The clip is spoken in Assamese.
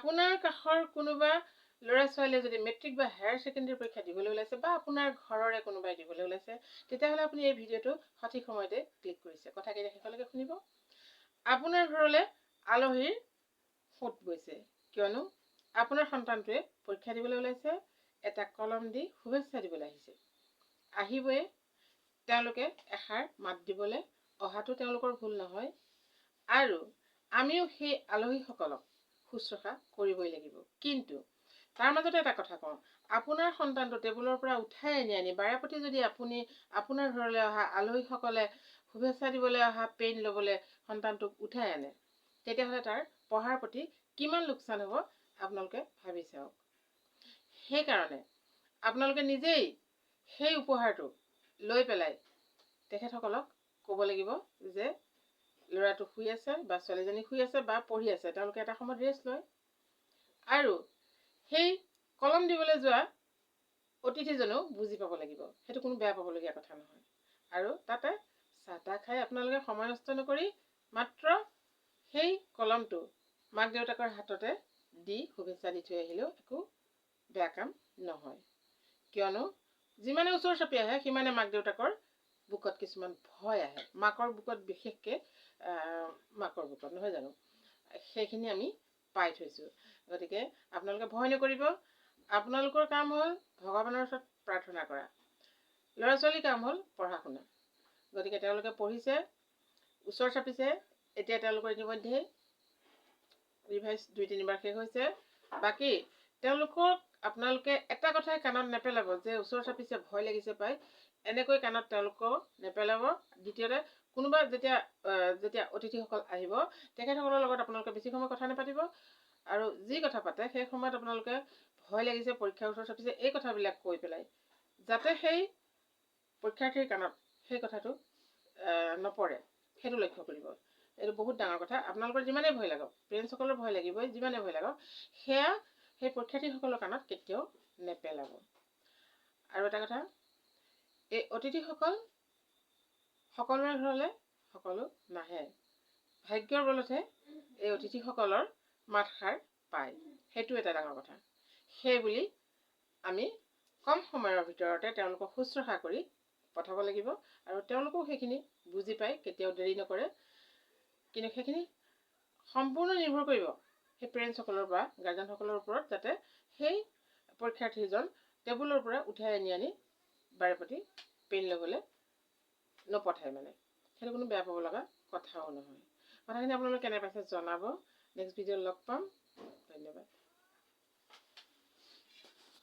আপোনাৰ কাষৰ কোনোবা ল'ৰা ছোৱালীয়ে যদি মেট্ৰিক বা হায়াৰ ছেকেণ্ডেৰী পৰীক্ষা দিবলৈ ওলাইছে বা আপোনাৰ ঘৰৰে কোনোবাই দিবলৈ ওলাইছে, তেতিয়াহ'লে আপুনি এই ভিডিঅ'টো সঠিক সময়তে ক্লিক কৰিছে। কথাকেইটা শেষলৈকে শুনিব। আপোনাৰ ঘৰলৈ আলহীৰ সোঁত বৈছে, কিয়নো আপোনাৰ সন্তানটোৱে পৰীক্ষা দিবলৈ ওলাইছে, এটা কলম দি শুভেচ্ছা দিবলৈ আহিছে। আহিবই, তেওঁলোকে এষাৰ মাত দিবলৈ অহাটো তেওঁলোকৰ ভুল নহয়, আৰু আমিও সেই আলহীসকলক শুশ্ৰূষা কৰিবই লাগিব। কিন্তু তাৰ মাজতে এটা কথা কওঁ, আপোনাৰ সন্তানটো টেবুলৰ পৰা উঠাই আনি বাৰেপতি যদি আপুনি আপোনাৰ ঘৰলৈ অহা আলহীসকলে শুভেচ্ছা দিবলৈ অহা পেন ল'বলৈ সন্তানটোক উঠাই আনে, তেতিয়াহ'লে তাৰ পঢ়াৰ প্ৰতি কিমান লোকচান হ'ব আপোনালোকে ভাবি চাওক। সেইকাৰণে আপোনালোকে নিজেই সেই উপহাৰটো লৈ পেলাই তেখেতসকলক ক'ব লাগিব যে ল'ৰাটো শুই আছে বা ছোৱালীজনী শুই আছে বা পঢ়ি আছে, তেওঁলোকে এটা সময়ত ৰেষ্ট লয়। আৰু সেই কলম দিবলৈ যোৱা অতিথিজনেও বুজি পাব লাগিব, সেইটো কোনো বেয়া পাবলগীয়া কথা নহয়। আৰু তাতে চাহ তাহ খাই আপোনালোকে সময় নষ্ট নকৰি মাত্ৰ সেই কলমটো মাক দেউতাকৰ হাততে দি শুভেচ্ছা দি থৈ আহিলেও একো বেয়া কাম নহয়। কিয়নো যিমানে ওচৰ চাপি আহে সিমানে মাক দেউতাকৰ বুকত কিছুমান ভয় আহে, মাকৰ বুকত বিশেষকৈ মাকৰ বুকত, নহয় জানো? সেইখিনি আমি পাই থৈছোঁ। গতিকে আপোনালোকে ভয় নকৰিব। আপোনালোকৰ কাম হ'ল ভগৱানৰ ওচৰত প্ৰাৰ্থনা কৰা, ল'ৰা ছোৱালীৰ কাম হ'ল পঢ়া শুনা। গতিকে তেওঁলোকে পঢ়িছে, ওচৰ চাপিছে, এতিয়া তেওঁলোকৰ ইতিমধ্যে ৰিভাইজ 2-3 বাৰ শেষ হৈছে। বাকী তেওঁলোকক আপোনালোকে এটা কথাই কাণত নেপেলাব যে ওচৰ চাপিছে, ভয় লাগিছে পাই, এনেকৈ কাণত তেওঁলোকক নেপেলাব। দ্বিতীয়তে কোনোবা যেতিয়া অতিথিসকল আহিব, তেখেতসকলৰ লগত আপোনালোকে বেছি সময় কথা নাপাতিব, আৰু যি কথা পাতে সেই সময়ত আপোনালোকে ভয় লাগিছে, পৰীক্ষাৰ ওচৰ চাপিছে, এই কথাবিলাক কৈ পেলাই যাতে সেই পৰীক্ষাৰ্থীৰ কাণত সেই কথাটো নপৰে, সেইটো লক্ষ্য কৰিব। এইটো বহুত ডাঙৰ কথা। আপোনালোকৰ যিমানেই ভয় লাগক, পেৰেণ্টছসকলৰ ভয় লাগিবই, যিমানেই ভয় লাগক, সেয়া সেই পৰীক্ষাৰ্থীসকলৰ কাণত কেতিয়াও নেপেলাব। আৰু এটা কথা, এই অতিথিসকল সকলোৰে ঘৰলৈ সকলো নাহে, ভাগ্যৰ বলতহে এই অতিথিসকলৰ মাতষাৰ পায়, সেইটো এটা ডাঙৰ কথা। সেইবুলি আমি কম সময়ৰ ভিতৰতে তেওঁলোকক শুশ্ৰূষা কৰি পঠাব লাগিব, আৰু তেওঁলোকেও সেইখিনি বুজি পাই কেতিয়াও দেৰি নকৰে। কিন্তু সেইখিনি সম্পূৰ্ণ নিৰ্ভৰ কৰিব সেই পেৰেণ্টছসকলৰ বা গাৰ্জেনসকলৰ ওপৰত, যাতে সেই পৰীক্ষাৰ্থীজন টেবুলৰ পৰা উঠাই আনি বাৰেপতি পেন ল'বলৈ নপঠায়। মানে সেইটো কোনো বেয়া পাব লগা কথাও নহয়। কথাখিনি আপোনালোকে কেনে পাইছে জনাব। নেক্সট ভিডিঅ'ত লগ পাম।